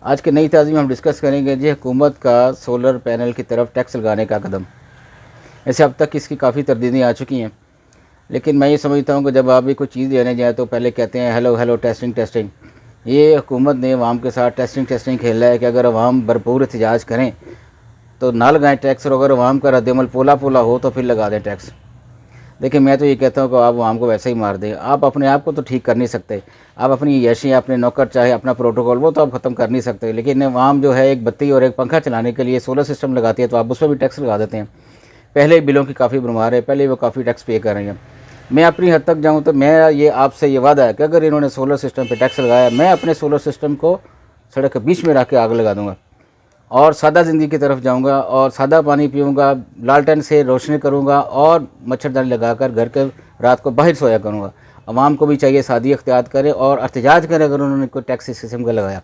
आज के नई ताज़ी में हम डिस्कस करेंगे जी हुकूमत का सोलर पैनल की तरफ टैक्स लगाने का कदम। ऐसे अब तक इसकी काफ़ी तरदीदें आ चुकी हैं, लेकिन मैं ये समझता हूँ कि जब आप भी कोई चीज़ देने जाए तो पहले कहते हैं हेलो हेलो टेस्टिंग टेस्टिंग। ये हुकूमत ने अवाम के साथ टेस्टिंग टेस्टिंग खेला है कि अगर अवाम भरपूर एहतजाज करें तो ना लगाएं टैक्स, और अगर अवाम का रद्दमल पोला पोला हो तो फिर लगा दें टैक्स। देखिए, मैं तो ये कहता हूँ कि आप आवाम को वैसे ही मार दें। आप अपने आप को तो ठीक कर नहीं सकते, आप अपनी यशी, अपने नौकर चाहे अपना प्रोटोकॉल वो तो आप ख़त्म कर नहीं सकते, लेकिन आवाम जो है एक बत्ती और एक पंखा चलाने के लिए सोलर सिस्टम लगाती है तो आप उस पर भी टैक्स लगा देते हैं। पहले बिलों की काफ़ी भरमार है, पहले वो काफ़ी टैक्स पे कर रही हैं। मैं अपनी हद तक जाऊँ तो मैं ये आपसे ये वादा है कि अगर इन्होंने सोलर सिस्टम पर टैक्स लगाया, मैं अपने सोलर सिस्टम को सड़क के बीच में रख के आग लगा दूँगा और सादा ज़िंदगी की तरफ जाऊंगा और सादा पानी पीऊंगा, लालटेन से रोशनी करूंगा और मच्छरदानी लगाकर घर के रात को बाहर सोया करूंगा। आवाम को भी चाहिए सादी इख्तियार करें और एहतजाज करें अगर उन्होंने कोई टैक्स सिस्टम का लगाया।